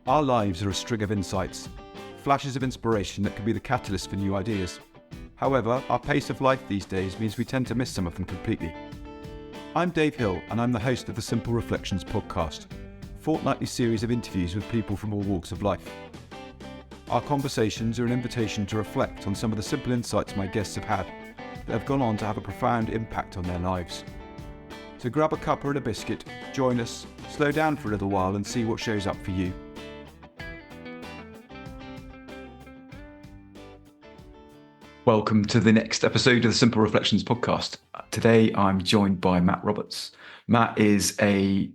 Our lives are a string of insights, flashes of inspiration that can be the catalyst for new ideas. However, our pace of life these days means we tend to miss some of them completely. I'm Dave Hill, and I'm the host of the Simple Reflections podcast, a fortnightly series of interviews with people from all walks of life. Our conversations are an invitation to reflect on some of the simple insights my guests have had that have gone on to have a profound impact on their lives. So grab a cuppa and a biscuit, join us, slow down for a little while and see what shows up for you. Welcome to the next episode of the Simple Reflections podcast. Today I'm joined by Matt Roberts. Matt is a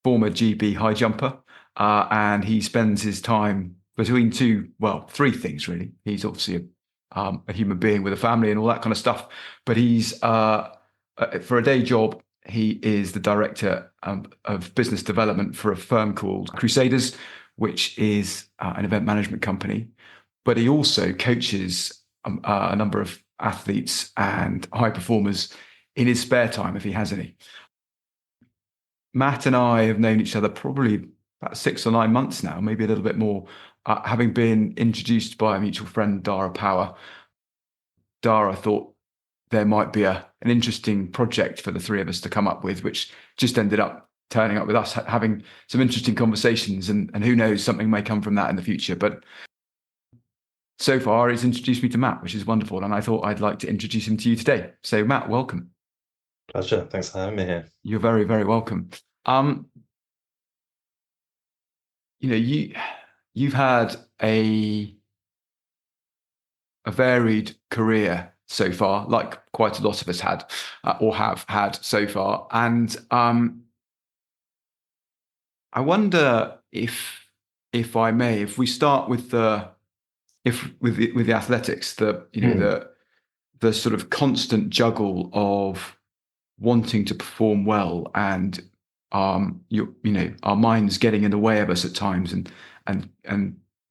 former GB high jumper and he spends his time between three things really. He's obviously a human being with a family and all that kind of stuff, but he's for a day job, he is the director of business development for a firm called Crusaders, which is an event management company, but he also coaches a number of athletes and high performers in his spare time, if he has any. Matt and I have known each other probably about 6 or 9 months now, maybe a little bit more, having been introduced by a mutual friend, Dara Power. Dara thought there might be an interesting project for the three of us to come up with, which just ended up turning up with us having some interesting conversations, and who knows, something may come from that in the future. But so far, he's introduced me to Matt, which is wonderful, and I thought I'd like to introduce him to you today. So, Matt, welcome. Pleasure. Thanks for having me here. You're very, very welcome. You've had a varied career so far, like quite a lot of us had or have had so far, and I wonder if I may, if we start with the athletics, the sort of constant juggle of wanting to perform well and our minds getting in the way of us at times and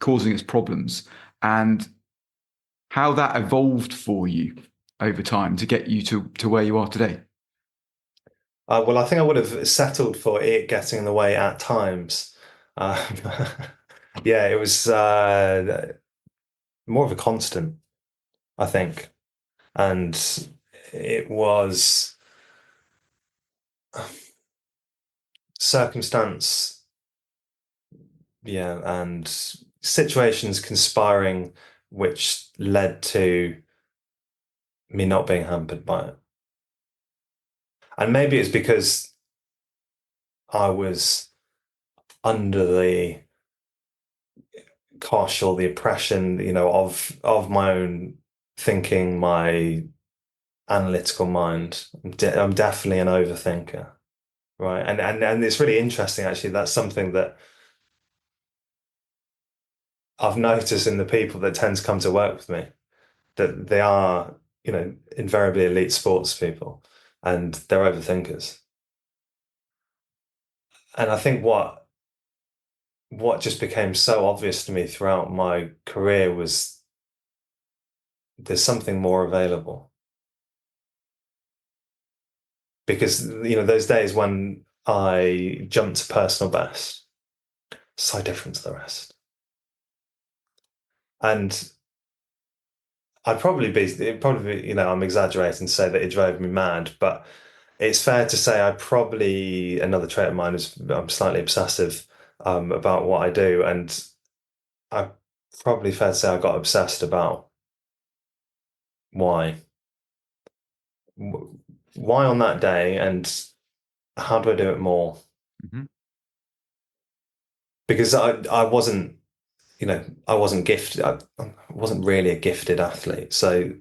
causing us problems, and how that evolved for you over time to get you to where you are today. Well, I think I would have settled for it getting in the way at times. Yeah, it was more of a constant, I think. And it was circumstance, and situations conspiring which led to me not being hampered by it. And maybe it's because I was under the cosh or the oppression, of my own thinking, my analytical mind. I'm definitely an overthinker, right? And it's really interesting, actually. That's something that I've noticed in the people that tend to come to work with me, that they are, invariably elite sports people, and they're overthinkers. And I think what just became so obvious to me throughout my career was there's something more available. Because, those days when I jumped to personal best, so different to the rest. And it'd probably be, I'm exaggerating to say that it drove me mad, but it's fair to say another trait of mine is I'm slightly obsessive about what I do. And I probably fair to say I got obsessed about why on that day, and how do I do it more? Mm-hmm. Because I wasn't, I wasn't gifted. I wasn't really a gifted athlete. So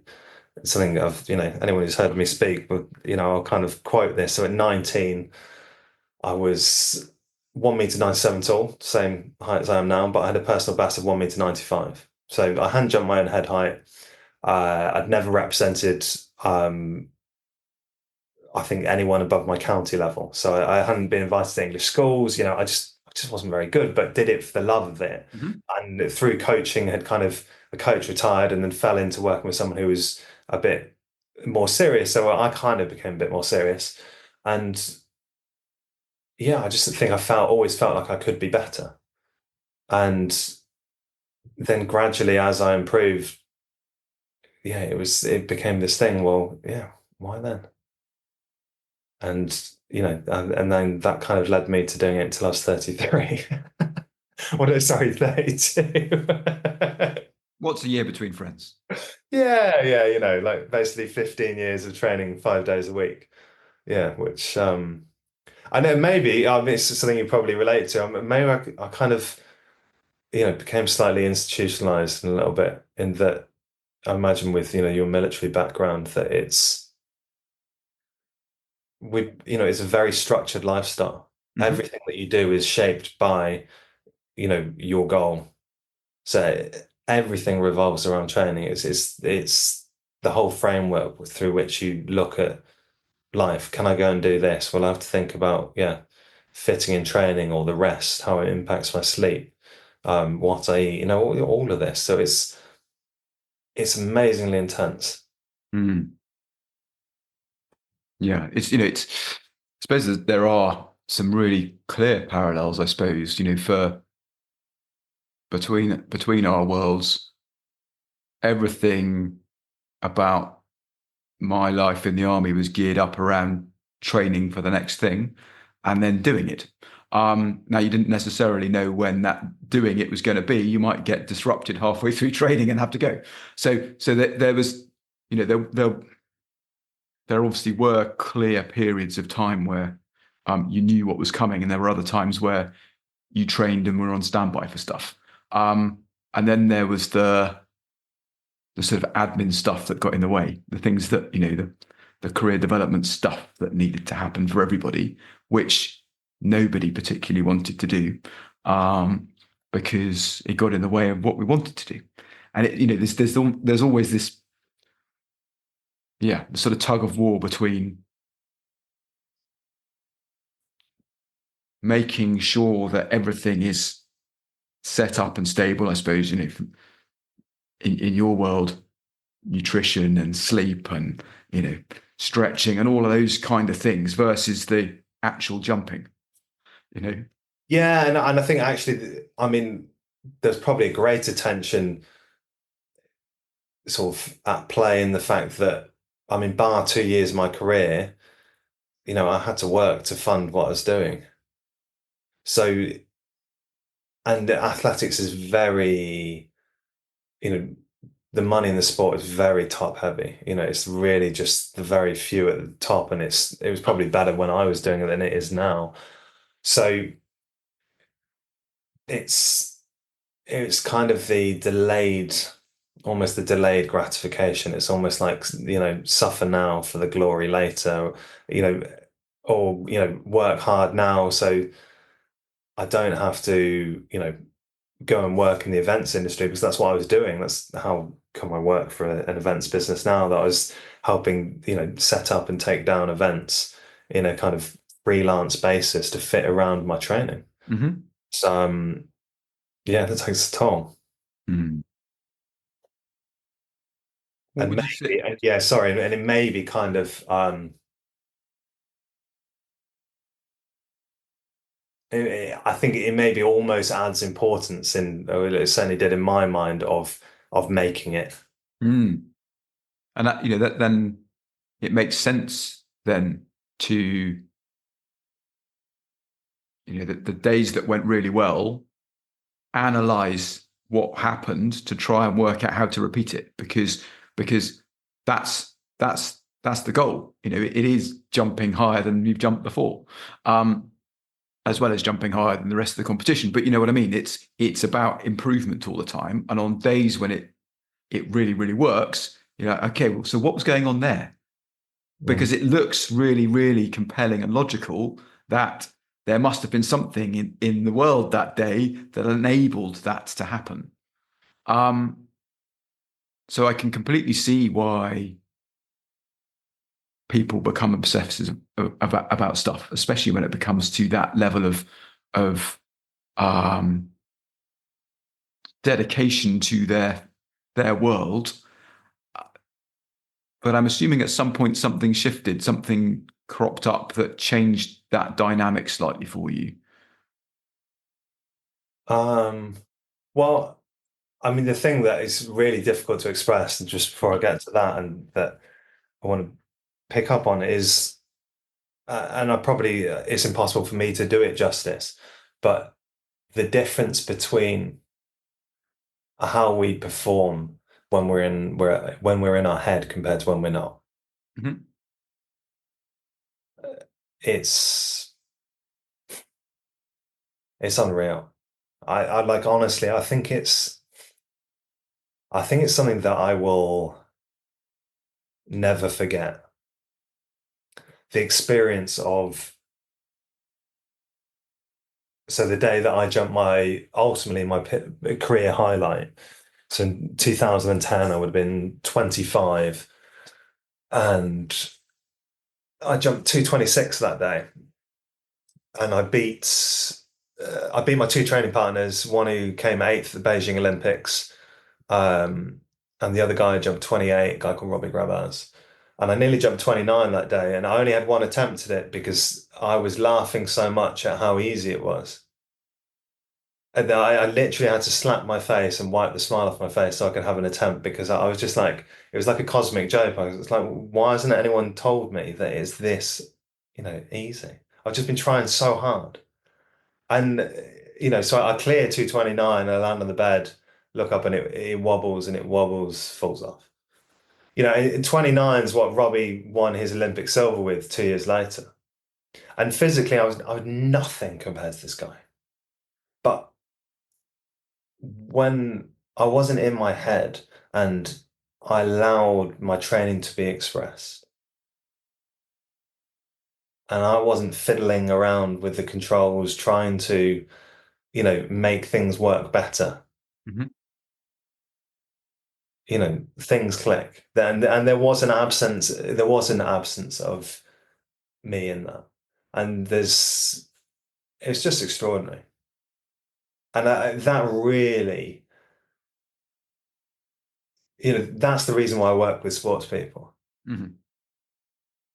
something anyone who's heard me speak, but I'll kind of quote this. So at 19, I was 1.97 m tall, same height as I am now, but I had a personal best of 1.95 m. So I hand jumped my own head height. I'd never represented, I think, anyone above my county level. So I hadn't been invited to English schools. I just wasn't very good, but did it for the love of it. Mm-hmm. And through coaching, the coach retired and then fell into working with someone who was a bit more serious. So I kind of became a bit more serious. And I just think I always felt like I could be better. And then gradually, as I improved, yeah, it became this thing. Well, yeah, why then? And and then that kind of led me to doing it until I was 33. Well, no, sorry, 32. What's a year between friends? Yeah, yeah, like basically 15 years of training 5 days a week. Yeah, which I know maybe it's something you probably relate to. Maybe I kind of became slightly institutionalized in a little bit in that I imagine with your military background that it's a very structured lifestyle. Hmm. Everything that you do is shaped by your goal. So everything revolves around training. It's the whole framework through which you look at life. Can I go and do this? Well, I have to think about, yeah, fitting in training or the rest, how it impacts my sleep, what I eat, all of this. So it's amazingly intense. Mm. Yeah, it's. I suppose there are some really clear parallels. I suppose for between our worlds, everything about my life in the army was geared up around training for the next thing and then doing it. Now, you didn't necessarily know when that doing it was going to be. You might get disrupted halfway through training and have to go. So that there was, there obviously were clear periods of time where you knew what was coming, and there were other times where you trained and were on standby for stuff. And then there was the sort of admin stuff that got in the way, the things that, the career development stuff that needed to happen for everybody, which nobody particularly wanted to do, because it got in the way of what we wanted to do. And there's always this, the sort of tug of war between making sure that everything is set up and stable. I suppose, in your world, nutrition and sleep and stretching and all of those kind of things versus the actual jumping. Yeah, and I think actually, I mean, there's probably a greater tension sort of at play in the fact that, I mean, bar 2 years of my career, I had to work to fund what I was doing. So, and athletics is very, you know, the money in the sport is very top heavy. It's really just the very few at the top, and it was probably better when I was doing it than it is now. So it's it's kind of almost the delayed gratification. It's almost like, suffer now for the glory later, you know, or work hard now so I don't have to, go and work in the events industry, because that's what I was doing. That's how come I work for an events business now, that I was helping, set up and take down events in a kind of freelance basis to fit around my training. Mm-hmm. So, yeah, that takes a toll. Mm. What And would you say? maybe, yeah, sorry, and it may be kind of, I think it maybe almost adds importance or it certainly did in my mind, of making it. Mm. And that then it makes sense then to the days that went really well, analyze what happened to try and work out how to repeat it, because that's the goal. It is jumping higher than you've jumped before, as well as jumping higher than the rest of the competition. But you know what I mean? It's about improvement all the time, and on days when it really really works, you're like, okay, well, so what was going on there? Because it looks really really compelling and logical that there must have been something in the world that day that enabled that to happen. So I can completely see why people become obsessive about stuff, especially when it becomes to that level of um, dedication to their world. But I'm assuming at some point something shifted, something cropped up that changed that dynamic slightly for you. Um, well, I mean, the thing that is really difficult to express, and just before I get to that, and that I want to pick up on is, and I probably it's impossible for me to do it justice, but the difference between how we perform when we're in our head compared to when we're not. Hmm. It's it's unreal. I like honestly, I think it's something that I will never forget. The experience of so the day that I jumped my ultimately my career highlight. So in 2010, I would have been 25, and I jumped 226 that day, and I beat my two training partners, one who came eighth at the Beijing Olympics, um, and the other guy jumped 28, a guy called Robbie Grabaz. And I nearly jumped 29 that day, and I only had one attempt at it because I was laughing so much at how easy it was. And I literally had to slap my face and wipe the smile off my face so I could have an attempt because I was just like, it was like a cosmic joke. I was like, why hasn't anyone told me that it's this, easy? I've just been trying so hard. And, so I clear 229, I land on the bed, look up and it wobbles and it wobbles, falls off. 29 is what Robbie won his Olympic silver with 2 years later. And physically, I was nothing compared to this guy. But when I wasn't in my head and I allowed my training to be expressed, and I wasn't fiddling around with the controls, trying to, make things work better, Hmm. things click. Then and there was an absence of me in that. And it's just extraordinary. And that really, that's the reason why I work with sports people. Hmm.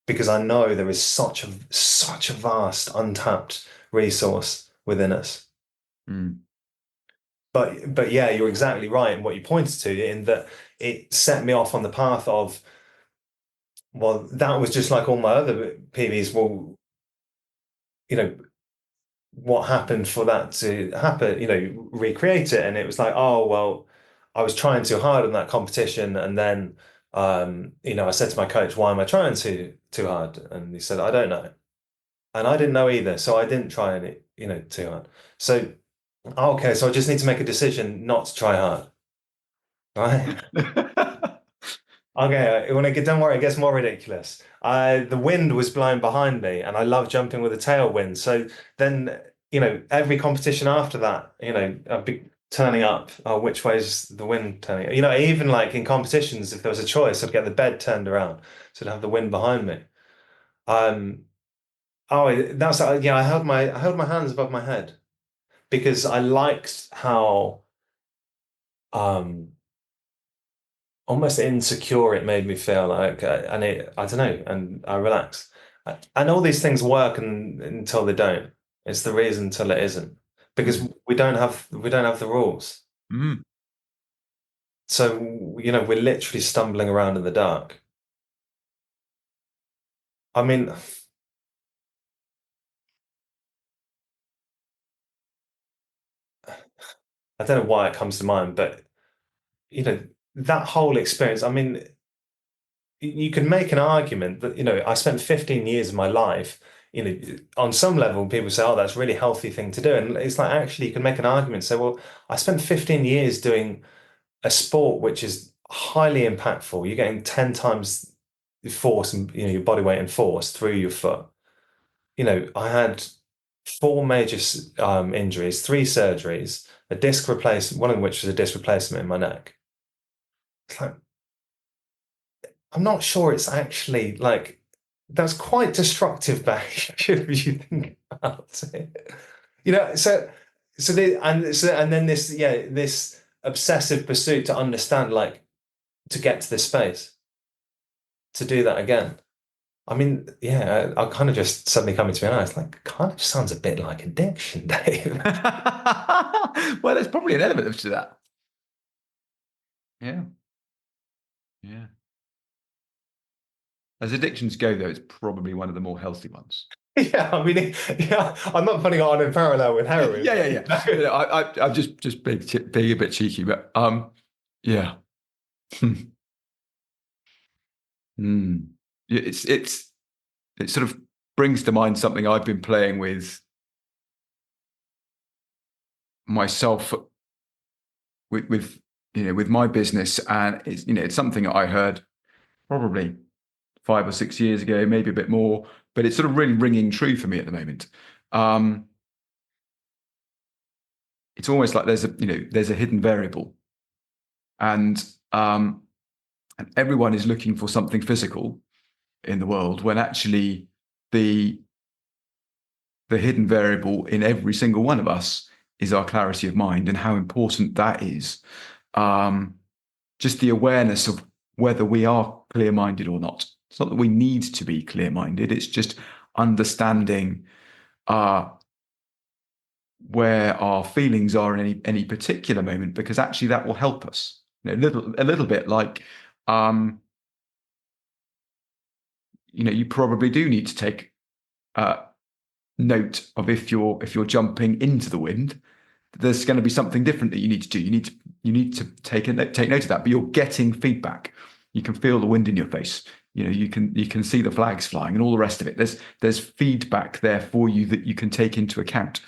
Because I know there is such a vast untapped resource within us. Mm. But yeah, you're exactly right in what you pointed to, in that it set me off on the path of, well, that was just like all my other PBs. Well, you know, what happened for that to happen? Recreate it, and it was like, oh well, I was trying too hard in that competition, and then I said to my coach, why am I trying too hard? And he said, I don't know. And I didn't know either, so I didn't try any, too hard. So, okay, so I just need to make a decision not to try hard, right? Okay, don't worry, it gets more ridiculous. The wind was blowing behind me, and I love jumping with a tailwind. So then, every competition after that, I'd be turning up. Oh, which way's the wind turning? Even like in competitions, if there was a choice, I'd get the bed turned around, so I'd have the wind behind me. Um, that's yeah. I held my hands above my head because I liked how um almost insecure it made me feel like, and I don't know, and I relaxed. And all these things work until they don't. It's the reason until it isn't, because Mm. we don't have the rules. Mm. So, we're literally stumbling around in the dark. I mean, I don't know why it comes to mind, but you know, that whole experience, I mean, you can make an argument that, I spent 15 years of my life, on some level, people say, oh, that's a really healthy thing to do. And it's like, actually, you can make an argument, say, well, I spent 15 years doing a sport which is highly impactful. You're getting 10 times the force and, your body weight and force through your foot. I had four major injuries, three surgeries, a disc replacement, one of which was a disc replacement in my neck. It's like, I'm not sure it's actually like that's quite destructive behavior if you think about it. So then this obsessive pursuit to understand, like, to get to this space, to do that again. I mean, yeah, I kind of just suddenly coming to me, it's like, kind of sounds a bit like addiction, Dave. Well, there's probably an element of to that. Yeah, yeah. As addictions go, though, it's probably one of the more healthy ones. Yeah, I mean, yeah, I'm not putting it on in parallel with heroin, Yeah, yeah, but yeah. You know, I'm just being a bit cheeky, but yeah. Hmm. Yeah, it sort of brings to mind something I've been playing with myself with with my business, and it's something that I heard probably 5 or 6 years ago, maybe a bit more, but it's sort of really ringing true for me at the moment. Um, it's almost like there's a hidden variable, and and everyone is looking for something physical in the world when actually the the hidden variable in every single one of us is our clarity of mind and how important that is. Um, just the awareness of whether we are clear minded or not. It's not that we need to be clear minded, it's just understanding uh, where our feelings are in any particular moment, because actually that will help us. A little bit like um, you probably do need to take uh, note of if you're jumping into the wind. There's going to be something different that you need to do. You need to take note of that. But you're getting feedback. You can feel the wind in your face. You can see the flags flying and all the rest of it. There's feedback there for you that you can take into account.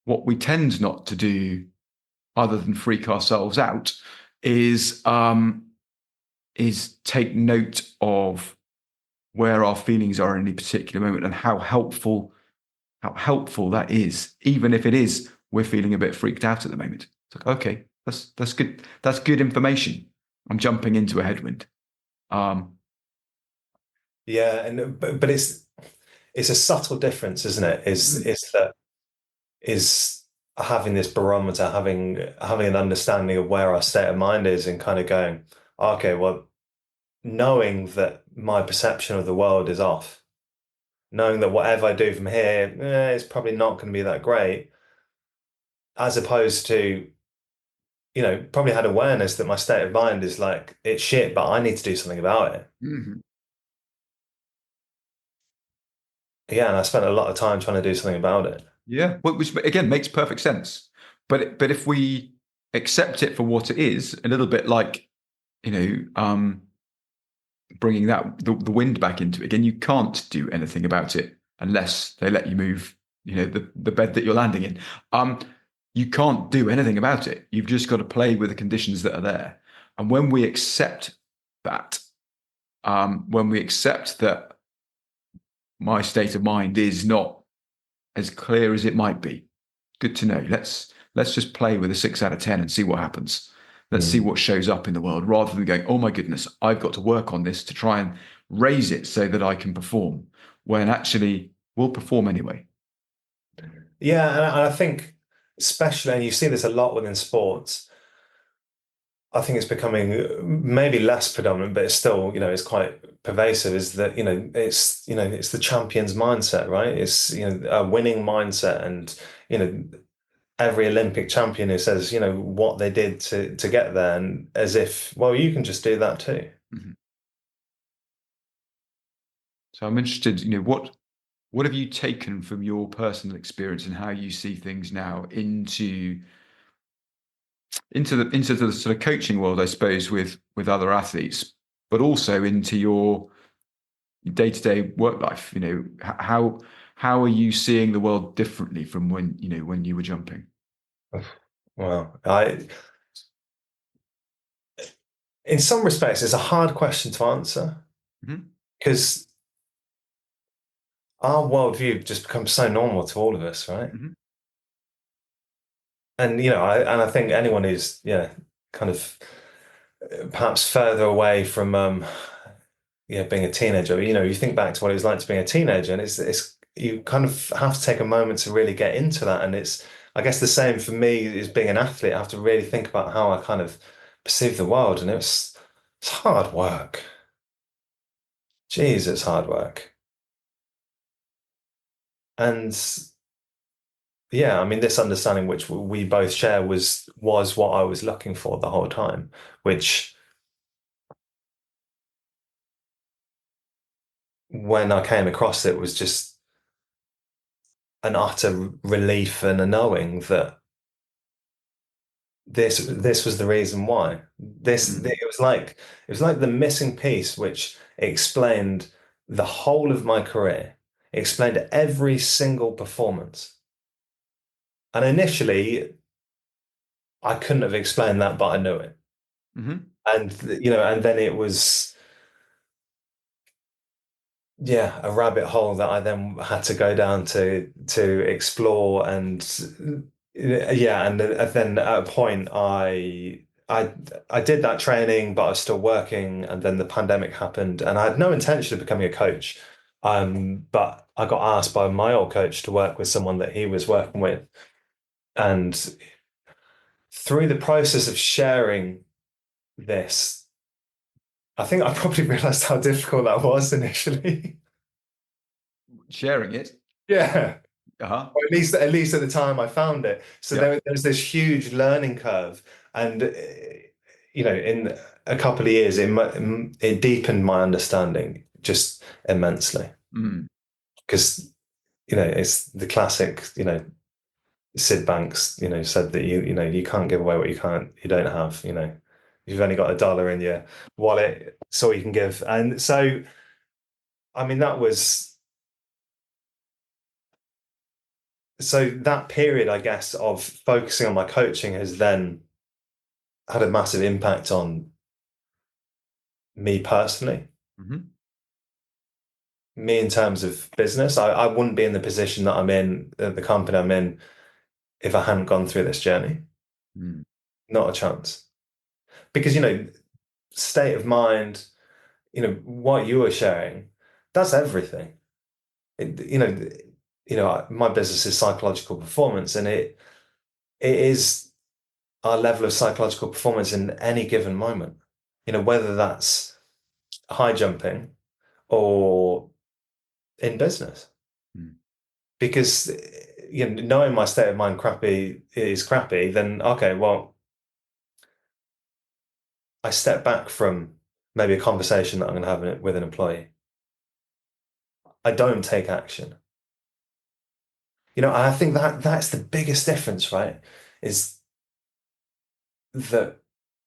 What we tend not to do, other than freak ourselves out, is take note of where our feelings are in any particular moment and how helpful that is, even if it is we're feeling a bit freaked out at the moment. It's like, okay, that's good. That's good information. I'm jumping into a headwind. Um, yeah, and but it's a subtle difference, isn't it? mm, Is having this barometer, having an understanding of where our state of mind is, and kind of going, okay, well, knowing that my perception of the world is off, knowing that whatever I do from here, it's probably not going to be that great, as opposed to, probably had awareness that my state of mind is like, it's shit, but I need to do something about it. mhm. Yeah, and I spent a lot of time trying to do something about it. Yeah, which again makes perfect sense. But if we accept it for what it is, a little bit like you know, um, bringing the wind back into it again, you can't do anything about it unless they let you move. The bed that you're landing in. Um, you can't do anything about it. You've just got to play with the conditions that are there. And when we accept that, when we accept that my state of mind is not as clear as it might be, good to know. Let's just play with a 6 out of 10 and see what happens. Let's see Mm. what shows up in the world, rather than going, oh my goodness, I've got to work on this to try and raise it so that I can perform. When actually we'll perform anyway. Yeah, and I think, especially, and you see this a lot within sports. I think it's becoming maybe less predominant, but it's still, it's quite pervasive. Is that, it's the champion's mindset, right? It's, a winning mindset, and every Olympic champion who says, what they did to get there, and as if, well, you can just do that too. Mhm. So I'm interested, what have you taken from your personal experience and how you see things now into the sort of coaching world, I suppose, with other athletes, but also into your day-to-day work life. How are you seeing the world differently from when you were jumping? Well, in some respects, it's a hard question to answer Mhm. because our worldview just becomes so normal to all of us, right? Mhm. And I think anyone who's kind of perhaps further away from being a teenager, you think back to what it was like to being a teenager, and it's you kind of have to take a moment to really get into that. And it's, I guess, the same for me as being an athlete. I have to really think about how I kind of perceive the world, and it's hard work. Geez, it's hard work. And yeah, I mean, this understanding which we both share was what I was looking for the whole time, which when I came across it was just an utter relief and a knowing that this was the reason why. Mm. It was like the missing piece which explained the whole of my career, explained every single performance. And initially, I couldn't have explained that, but I knew it. Hmm. And and then it was, yeah, a rabbit hole that I then had to go down to explore. And yeah, and then at a point I did that training, but I was still working, and then the pandemic happened, and I had no intention of becoming a coach. But I got asked by my old coach to work with someone that he was working with, and through the process of sharing this, I think I probably realized how difficult that was initially. Sharing it. Yeah. Uh-huh. Or at least at the time I found it. So Yeah. there's this huge learning curve, and in a couple of years, it deepened my understanding just immensely. Mm. Because it's the classic. Sid Banks, said that you can't give away what you don't have. You've only got $1 in your wallet, it's all you can give. And so, I mean, that period, I guess, of focusing on my coaching has then had a massive impact on me personally, Hmm. me in terms of business. I wouldn't be in the position that I'm in, the company I'm in, if I hadn't gone through this journey. Mm. Not a chance. Because, state of mind, what you were sharing, that's everything. It, my business is psychological performance, and it is our level of psychological performance in any given moment. Whether that's high jumping or in business. Mm. Because knowing my state of mind crappy is crappy, then okay, well, I step back from maybe a conversation that I'm going to have with an employee. I don't take action. I think that's the biggest difference, right? Is that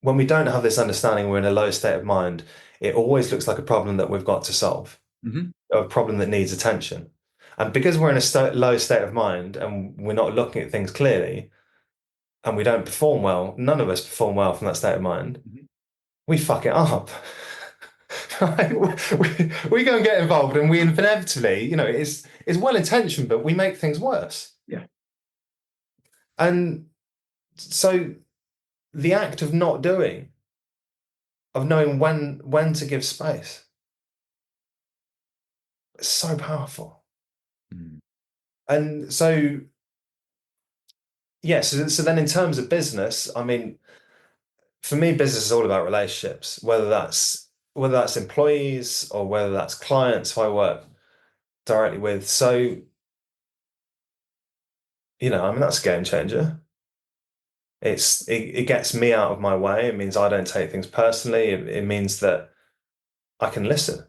when we don't have this understanding, we're in a low state of mind, it always looks like a problem that we've got to solve, Hmm. a problem that needs attention. And because we're in a low state of mind and we're not looking at things clearly and we don't perform well, none of us perform well from that state of mind, Hmm. we fuck it up. Right? We go and get involved, and we inevitably, it's well intentioned, but we make things worse. Yeah. And so the act of not doing, of knowing when to give space, is so powerful. Mm. And so yeah, so then in terms of business, I mean, for me, business is all about relationships, whether that's employees or whether that's clients who I work directly with. So, I mean, that's a game changer. It gets me out of my way. It means I don't take things personally. It means that I can listen.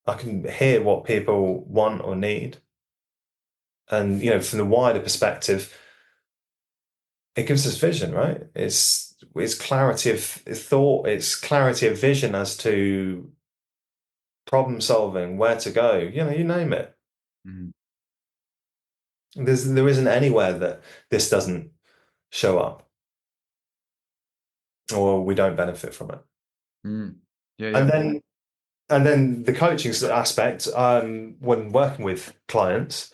I can hear what people want or need. And, from the wider perspective, it gives us vision, right? It's clarity of thought, it's clarity of vision as to problem solving, where to go, you name it. Mm. There isn't anywhere that this doesn't show up or we don't benefit from it. Mm. Yeah. Yeah. And then the coaching aspect, when working with clients,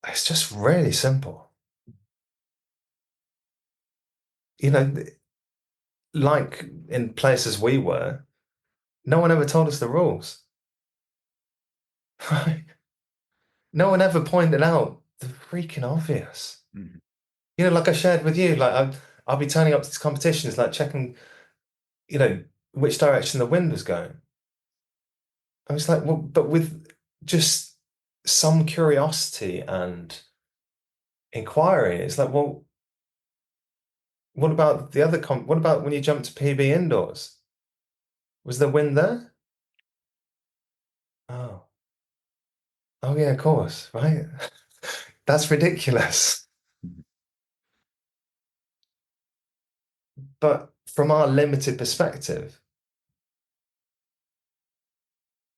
it's just really simple. You know, like in places we were, no one ever told us the rules. No one ever pointed out the freaking obvious. Mm. Like I shared with you, like I'll be turning up to these competitions, like checking, you know, which direction the wind was going. I was like, well, but with just some curiosity and inquiry, it's like, well, what about the other what about when you jumped to PB indoors? Was there wind there? Oh, oh yeah, of course, right? That's ridiculous. But from our limited perspective,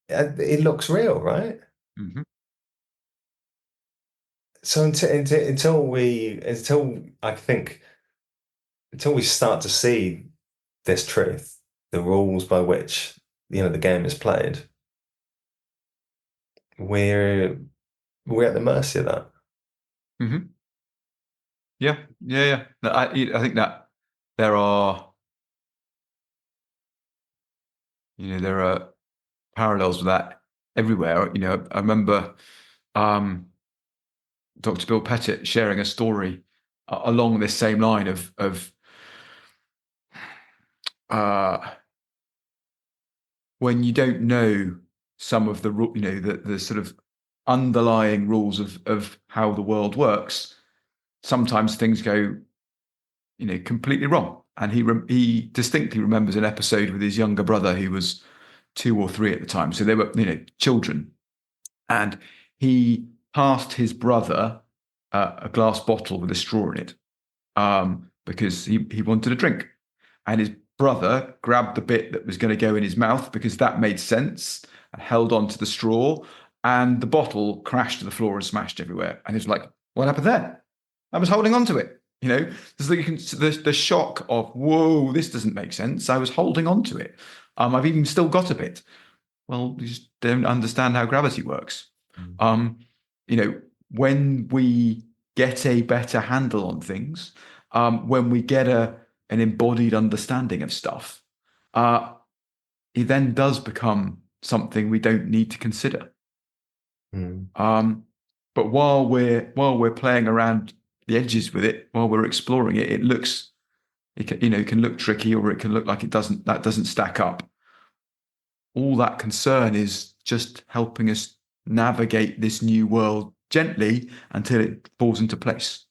it looks real, right? Hmm. So until I think until we start to see this truth, the rules by which the game is played, we're we're at the mercy of that. Hmm. Yeah, yeah, yeah. No, I think that there are, there are parallels with that everywhere. I remember Dr. Bill Pettit sharing a story along this same line of uh, when you don't know some of the the sort of underlying rules of how the world works, sometimes things go completely wrong. And he distinctly remembers an episode with his younger brother who was 2 or 3 at the time, so they were children, and he passed his brother a glass bottle with a straw in it, because he wanted a drink, and his brother grabbed the bit that was going to go in his mouth because that made sense and held on to the straw, and the bottle crashed to the floor and smashed everywhere. And he's like, "What happened there? I was holding on to it." The shock of, "Whoa, this doesn't make sense. I was holding on to it. I've even still got a bit." Well, you just don't understand how gravity works. Um, when we get a better handle on things, when we get an embodied understanding of stuff, uh, it then does become something we don't need to consider. Mm. But while we're playing around the edges with it, while we're exploring it, it can look tricky, or it can look like that doesn't stack up. All that concern is just helping us navigate this new world gently until it falls into place,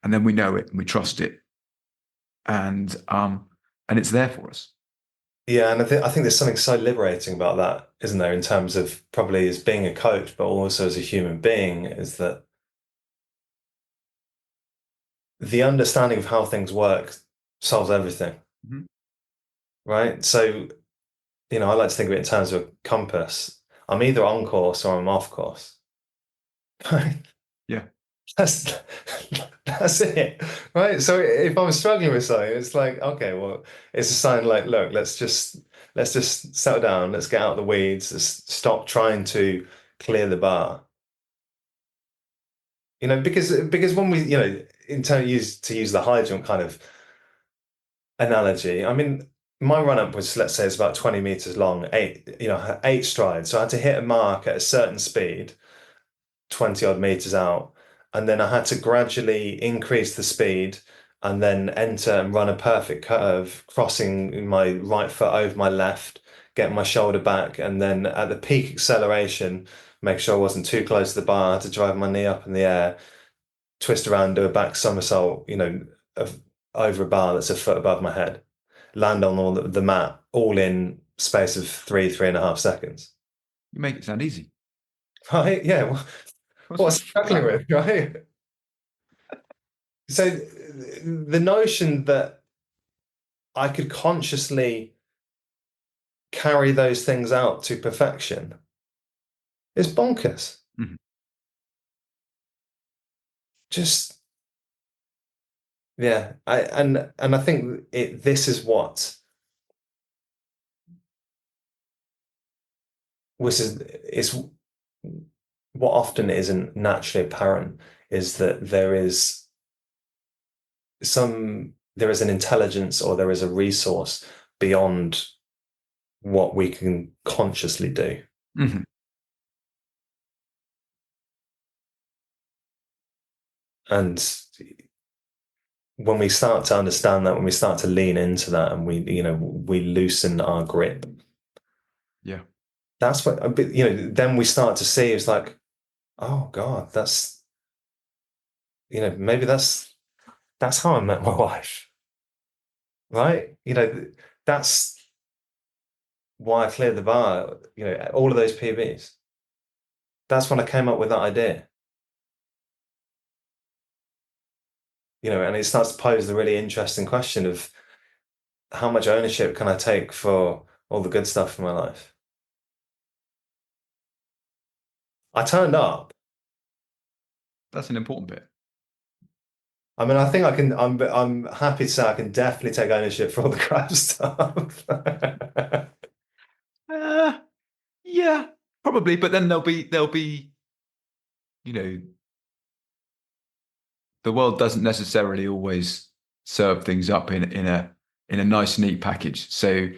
and then we know it and we trust it, and it's there for us. Yeah, and I think there's something so liberating about that, isn't there, in terms of probably as being a coach, but also as a human being, is that the understanding of how things work solves everything, Mhm. right? So, I like to think of it in terms of a compass. I'm either on course or I'm off course. Yeah. That's that's it, right? So if I'm struggling with something, it's like, okay, well, it's a sign like, look, let's just settle down, let's get out of the weeds, let's stop trying to clear the bar. Because when we, in turn use the high jump kind of analogy, I mean, my run up was, let's say, it's about 20 meters long, 8 strides. So I had to hit a mark at a certain speed 20 odd meters out. And then I had to gradually increase the speed and then enter and run a perfect curve, crossing my right foot over my left, get my shoulder back. And then at the peak acceleration, make sure I wasn't too close to the bar. I had to drive my knee up in the air, twist around, do a back somersault, of, over a bar that's a foot above my head, land on all the mat, all in space of 3.5 seconds. You make it sound easy. Right? Yeah. What's What wrong with struggling that? with, right? So the notion that I could consciously carry those things out to perfection is bonkers. Mhm. Just yeah, and I think this is what which is what often isn't naturally apparent is that there is an intelligence or there is a resource beyond what we can consciously do. Mhm. And when we start to understand that, when we start to lean into that, and we loosen our grip, Yeah. that's what, then we start to see it's like, oh God, maybe that's how I met my wife, right? That's why I cleared the bar, all of those PBs. That's when I came up with that idea. And it starts to pose the really interesting question of how much ownership can I take for all the good stuff in my life? I turned up. That's an important bit. I mean, I think I can. I'm happy to say I can definitely take ownership for all the crap stuff. Uh, yeah, probably. But then there'll be, you know, the world doesn't necessarily always serve things up in a nice, neat package. So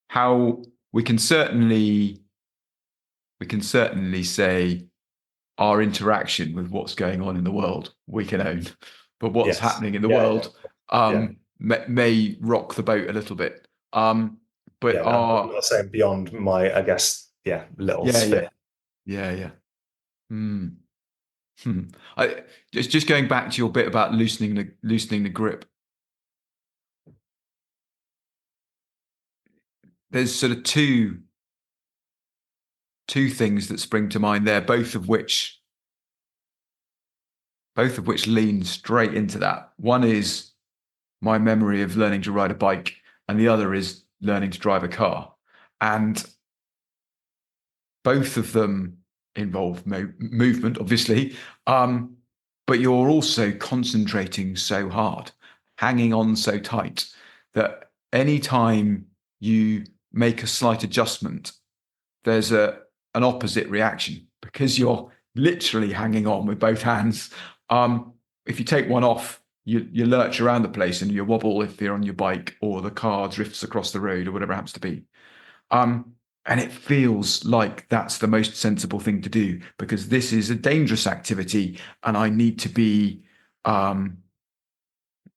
how we can certainly say our interaction with what's going on in the world we can own, but what's Yes. happening in the Yeah. world Yeah. may rock the boat a little bit. But Yeah. I'm not saying beyond my, I guess, yeah, little yeah, sphere. yeah. Hmm. Hmm. I just going back to your bit about loosening the grip. There's sort of two things that spring to mind there, both of which lean straight into that. One is my memory of learning to ride a bike, and the other is learning to drive a car. And both of them involve movement, obviously, but you're also concentrating so hard, hanging on so tight that any time you make a slight adjustment, there's an opposite reaction because you're literally hanging on with both hands. If you take one off, you lurch around the place and you wobble if you're on your bike, or the car drifts across the road, or whatever it happens to be. And it feels like that's the most sensible thing to do because this is a dangerous activity and I need to be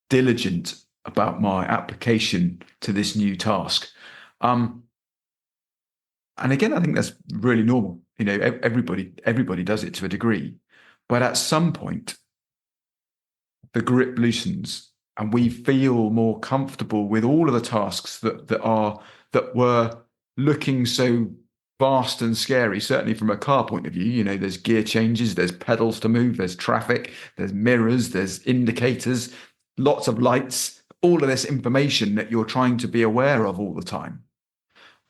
diligent about my application to this new task. Um, and again, I think that's really normal. Everybody does it to a degree, but at some point, the grip loosens, and we feel more comfortable with all of the tasks that were looking so vast and scary. Certainly, from a car point of view, there's gear changes, there's pedals to move, there's traffic, there's mirrors, there's indicators, lots of lights, all of this information that you're trying to be aware of all the time.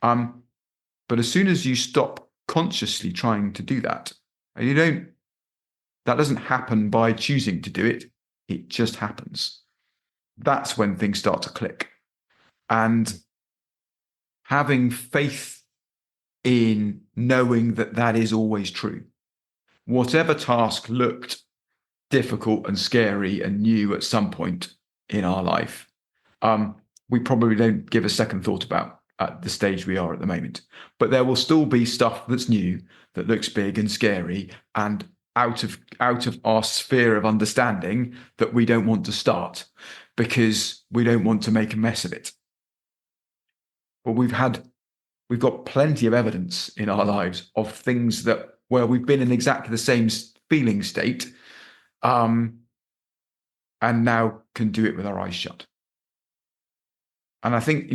But as soon as you stop consciously trying to do that, and that doesn't happen by choosing to do it, it just happens. That's when things start to click. And having faith in knowing that that is always true. Whatever task looked difficult and scary and new at some point in our life, we probably don't give a second thought about at the stage we are at the moment. But there will still be stuff that's new, that looks big and scary and out of our sphere of understanding, that we don't want to start because we don't want to make a mess of it. But we've got plenty of evidence in our lives of things where we've been in exactly the same feeling state, and now can do it with our eyes shut. And I think,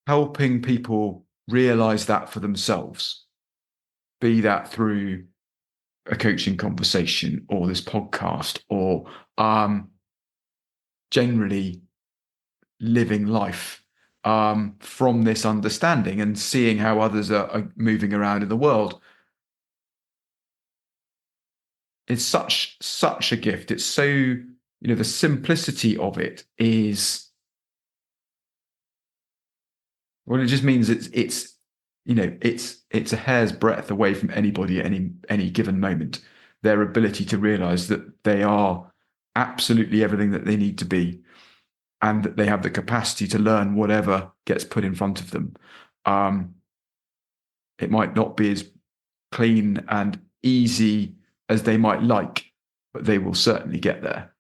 helping people realize that for themselves, be that through a coaching conversation or this podcast, or generally living life from this understanding and seeing how others are moving around in the world. It's such a gift. It's so, the simplicity of it is, well, it just means it's a hair's breadth away from anybody at any given moment. Their ability to realize that they are absolutely everything that they need to be, and that they have the capacity to learn whatever gets put in front of them. It might not be as clean and easy as they might like, but they will certainly get there.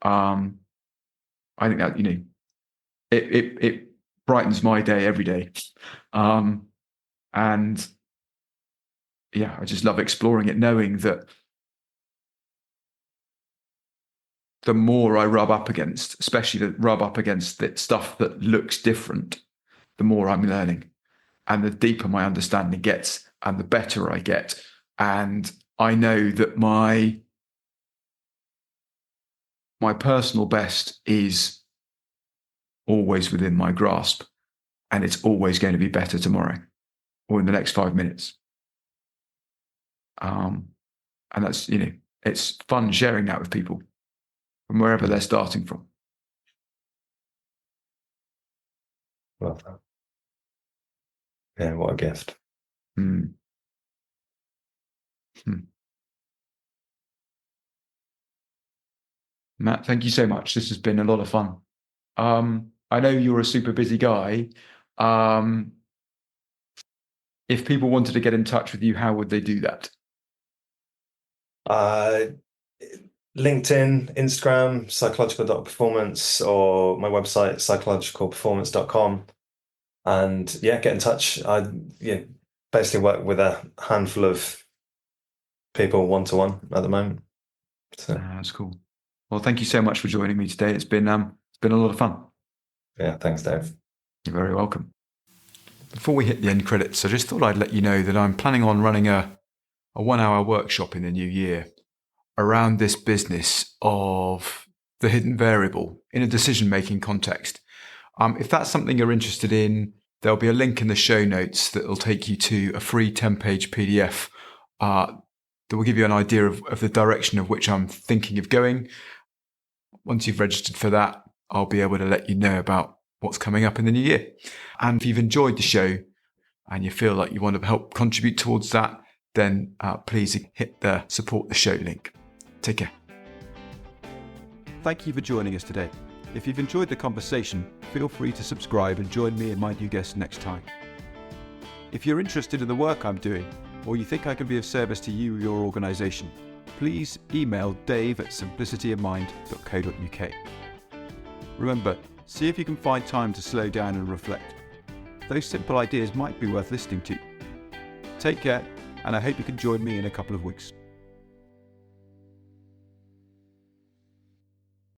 I think that, it brightens my day every day. And yeah, I just love exploring it, knowing that the more I rub up against, especially the stuff that looks different, the more I'm learning, and the deeper my understanding gets, and the better I get. And I know that my personal best is always within my grasp, and it's always going to be better tomorrow or in the next 5 minutes. And that's, it's fun sharing that with people from wherever they're starting from. Love that. Yeah, what a gift. Matt, thank you so much. This has been a lot of fun. I know you're a super busy guy. If people wanted to get in touch with you, how would they do that? LinkedIn, Instagram, psychological.performance, or my website, psychologicalperformance.com. And yeah, get in touch. I basically work with a handful of people one-to-one at the moment. So that's cool. Well, thank you so much for joining me today. It's been a lot of fun. Yeah, thanks, Dave. You're very welcome. Before we hit the end credits, I just thought I'd let you know that I'm planning on running a 1-hour workshop in the new year around this business of the hidden variable in a decision-making context. If that's something you're interested in, there'll be a link in the show notes that will take you to a free 10-page PDF that will give you an idea of the direction of which I'm thinking of going. Once you've registered for that, I'll be able to let you know about what's coming up in the new year. And if you've enjoyed the show and you feel like you want to help contribute towards that, then please hit the support the show link. Take care. Thank you for joining us today. If you've enjoyed the conversation, feel free to subscribe and join me and my new guest next time. If you're interested in the work I'm doing, or you think I can be of service to you or your organisation, please email dave@simplicityofmind.co.uk. Remember, see if you can find time to slow down and reflect. Those simple ideas might be worth listening to. Take care, and I hope you can join me in a couple of weeks.